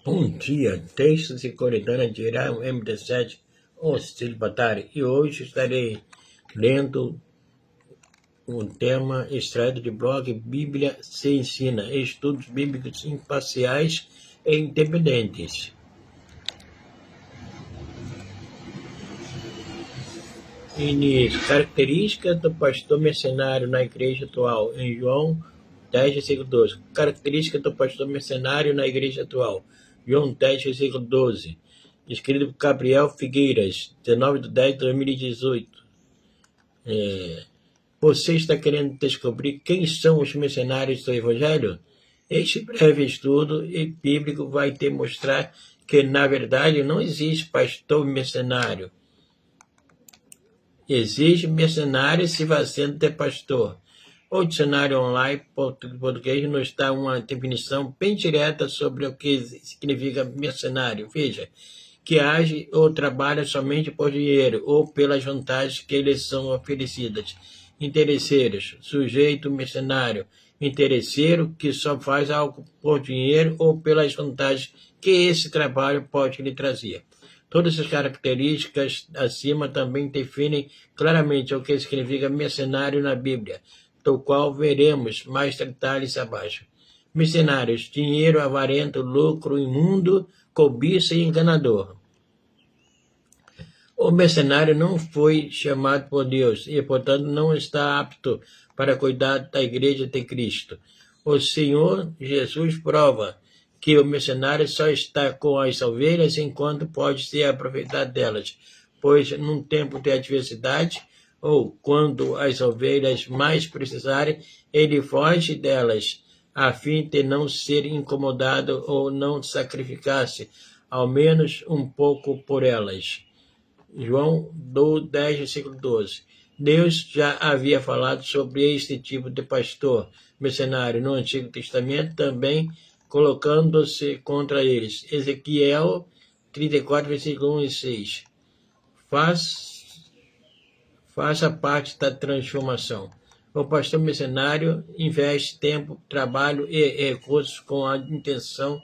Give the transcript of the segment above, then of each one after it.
Bom dia, textos e coletâneas de Irão MD7, o celibatário, e hoje estarei lendo o tema extraído de blog Bíblia se ensina, estudos bíblicos imparciais e independentes. Início. Características do pastor mercenário na igreja atual, em João 10, versículo 12. Características do pastor mercenário na igreja atual, João 10, versículo 12. Escrito por Gabriel Figueiras, 19/10/2018. Você está querendo descobrir quem são os mercenários do Evangelho? Este breve estudo bíblico vai te mostrar que, na verdade, não existe pastor mercenário. Existe mercenário se fazendo de pastor. O dicionário online português nos dá uma definição bem direta sobre o que significa mercenário. Veja, que age ou trabalha somente por dinheiro ou pelas vantagens que lhes são oferecidas. Interesseiros, sujeito mercenário. Interesseiro que só faz algo por dinheiro ou pelas vantagens que esse trabalho pode lhe trazer. Todas as características acima também definem claramente o que significa mercenário na Bíblia, do qual veremos mais detalhes abaixo. Mercenários, dinheiro avarento, lucro imundo, cobiça e enganador. O mercenário não foi chamado por Deus e, portanto, não está apto para cuidar da igreja de Cristo. O Senhor Jesus prova que o mercenário só está com as ovelhas enquanto pode se aproveitar delas, pois num tempo de adversidade, ou quando as ovelhas mais precisarem, ele foge delas, a fim de não ser incomodado ou não sacrificar-se, ao menos um pouco por elas. João 10, versículo 12. Deus já havia falado sobre este tipo de pastor mercenário no Antigo Testamento, também colocando-se contra eles. Ezequiel 34, versículo 1 e 6. Faça parte da transformação. O pastor mercenário investe tempo, trabalho e recursos com a intenção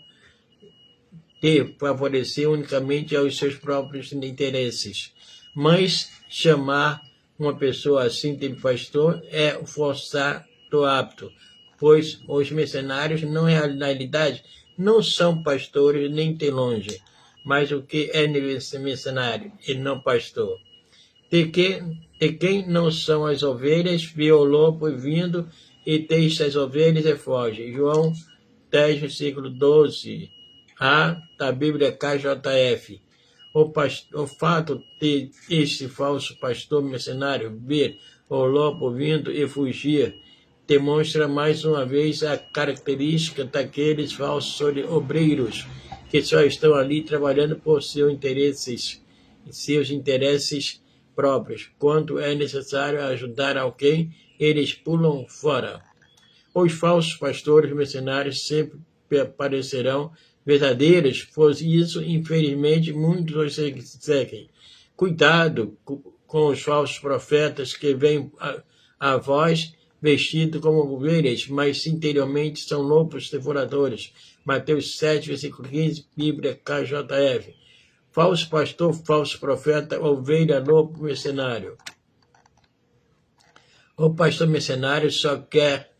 de favorecer unicamente aos seus próprios interesses. Mas chamar uma pessoa assim de pastor é forçar do hábito, pois os mercenários, na realidade, não são pastores nem de longe. Mas o que é mercenário e não pastor? De quem não são as ovelhas, vê o lobo vindo e deixa as ovelhas e foge. João 10, versículo 12. A da Bíblia KJF. O fato de este falso pastor mercenário ver o lobo vindo e fugir demonstra mais uma vez a característica daqueles falsos obreiros que só estão ali trabalhando por seus interesses próprios. Quando é necessário ajudar alguém, eles pulam fora. Os falsos pastores mercenários sempre parecerão verdadeiros, pois isso, infelizmente, muitos os seguem. Cuidado com os falsos profetas que vêm a vós vestidos como ovelhas, mas interiormente são lobos devoradores. Mateus 7, versículo 15, Bíblia KJF. Falso pastor, falso profeta, ovelha, lobo, mercenário. O pastor mercenário só quer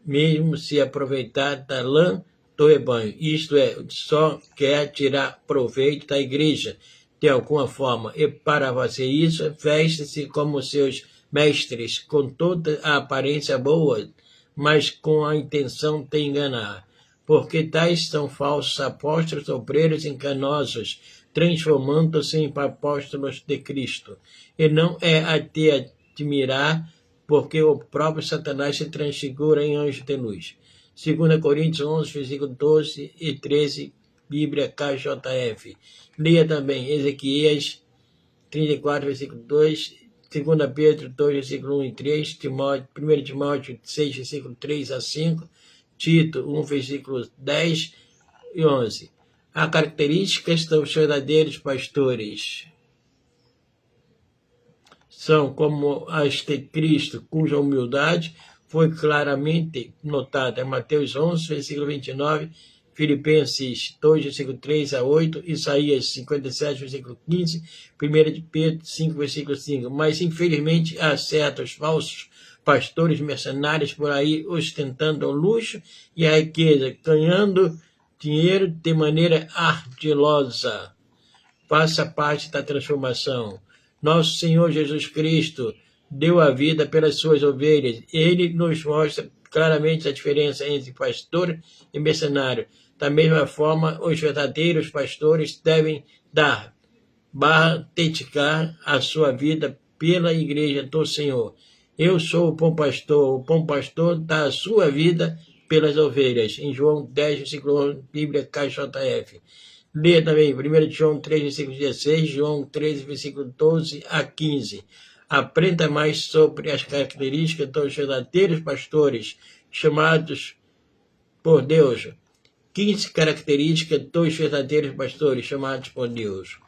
mesmo se aproveitar da lã do rebanho, isto é, só quer tirar proveito da igreja de alguma forma, e para fazer isso, veste-se como seus mestres, com toda a aparência boa, mas com a intenção de enganar, porque tais são falsos apóstolos, obreiros enganosos, transformando-se em apóstolos de Cristo. E não é a te admirar, porque o próprio Satanás se transfigura em anjo de luz. 2 Coríntios 11, versículo 12 e 13, Bíblia KJF. Leia também Ezequias 34, versículo 2, 2 Pedro 2, versículo 1 e 3, 1 Timóteo 6, versículo 3 a 5, Tito 1, versículo 10 e 11. Há características dos verdadeiros pastores. São como as de Cristo, cuja humildade foi claramente notada. Mateus 11, versículo 29 Filipenses 2, versículo 3 a 8, Isaías 57, versículo 15, 1 de Pedro 5, versículo 5. Mas, infelizmente, há certos falsos pastores mercenários por aí ostentando o luxo e a riqueza, ganhando dinheiro de maneira ardilosa. Faça parte da transformação. Nosso Senhor Jesus Cristo deu a vida pelas suas ovelhas. Ele nos mostra claramente a diferença entre pastor e mercenário. Da mesma forma, os verdadeiros pastores devem dedicar a sua vida pela igreja do Senhor. Eu sou o bom pastor dá a sua vida pelas ovelhas. Em João 10, versículo 1, Bíblia KJF. Lê também 1 João 3, versículo 16, João 13, versículo 12 a 15. Aprenda mais sobre as características dos verdadeiros pastores chamados por Deus. 15 características dos verdadeiros pastores chamados por Deus.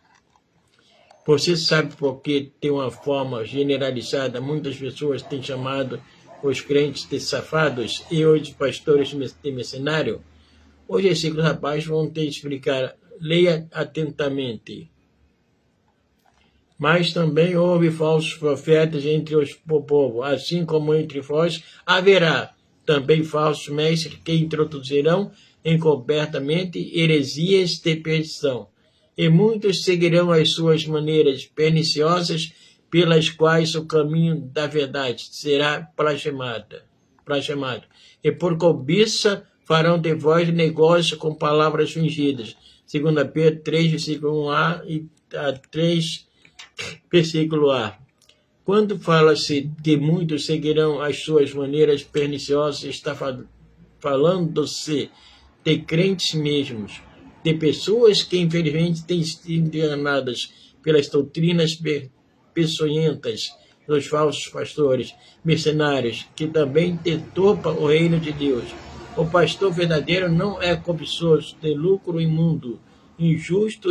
Você sabe por que, de uma forma generalizada, muitas pessoas têm chamado os crentes de safados e os pastores de mercenário? Os versículos abaixo vão te explicar. Leia atentamente. Mas também houve falsos profetas entre os povo, assim como entre vós haverá também falsos mestres que introduzirão encobertamente heresias de perdição. E muitos seguirão as suas maneiras perniciosas, pelas quais o caminho da verdade será blasfemado. E por cobiça farão de vós negócio com palavras fingidas. 2 Pedro 3, versículo 1a e 3, versículo a. Quando fala-se que muitos seguirão as suas maneiras perniciosas, está falando-se de crentes mesmos, de pessoas que infelizmente têm sido enganadas pelas doutrinas peçonhentas dos falsos pastores, mercenários, que também deturpam o reino de Deus. O pastor verdadeiro não é cobiçoso de lucro imundo, injusto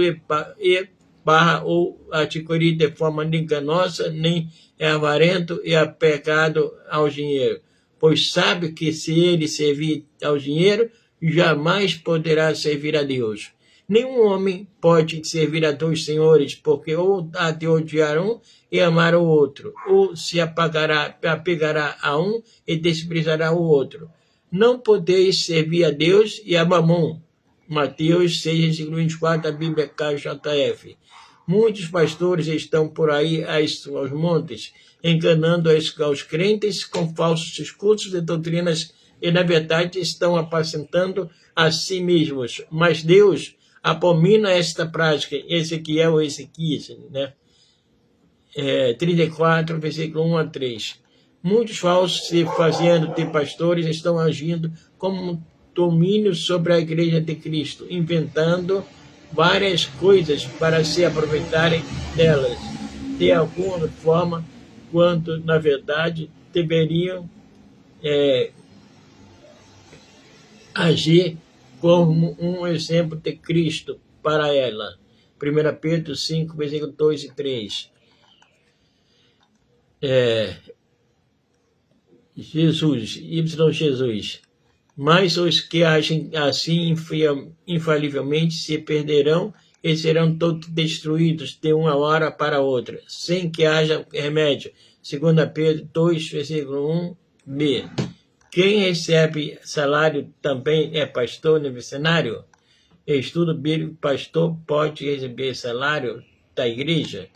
ou adquirido de forma enganosa, nem é avarento e apegado ao dinheiro, pois sabe que se ele servir ao dinheiro, jamais poderá servir a Deus. Nenhum homem pode servir a dois senhores, porque ou há de odiar um e amar o outro, ou se apegará a um e desprezará o outro. Não podeis servir a Deus e a Mamon. Mateus 6, 24, da Bíblia KJF. Muitos pastores estão por aí aos montes, enganando aos crentes com falsos discursos de doutrinas e, na verdade, estão apacentando a si mesmos. Mas Deus abomina esta prática. Ezequias, né? 34, versículo 1 a 3. Muitos falsos, se fazendo de pastores, estão agindo como domínio sobre a igreja de Cristo, inventando várias coisas para se aproveitarem delas, de alguma forma, quando, na verdade, deveriam agir como um exemplo de Cristo para ela. 1 Pedro 5, versículo 2 e 3. Jesus. Mas os que agem assim infalivelmente se perderão e serão todos destruídos de uma hora para outra, sem que haja remédio. 2 Pedro 2, versículo 1b. Quem recebe salário também é pastor no mercenário? Estudo bíblico, pastor pode receber salário da igreja?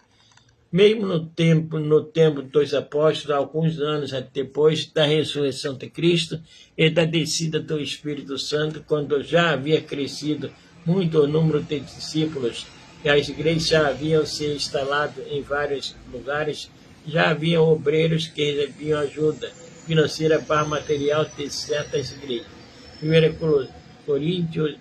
Mesmo no tempo dos apóstolos, alguns anos depois da ressurreição de Cristo e da descida do Espírito Santo, quando já havia crescido muito o número de discípulos e as igrejas já haviam se instalado em vários lugares, já haviam obreiros que recebiam ajuda financeira para material de certas igrejas. 1 Coríntios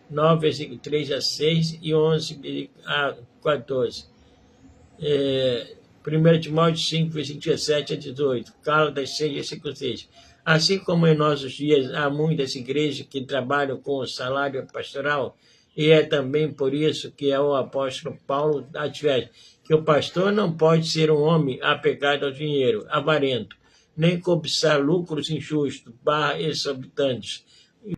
9, versículo 3 a 6 e 11 a 14. 1 Timóteo 5, versículo 17 a 18. Gálatas 6, versículo 6. Assim como em nossos dias há muitas igrejas que trabalham com o salário pastoral, e é também por isso que o apóstolo Paulo adverte que o pastor não pode ser um homem apegado ao dinheiro, avarento, nem cobiçar lucros injustos, exorbitantes,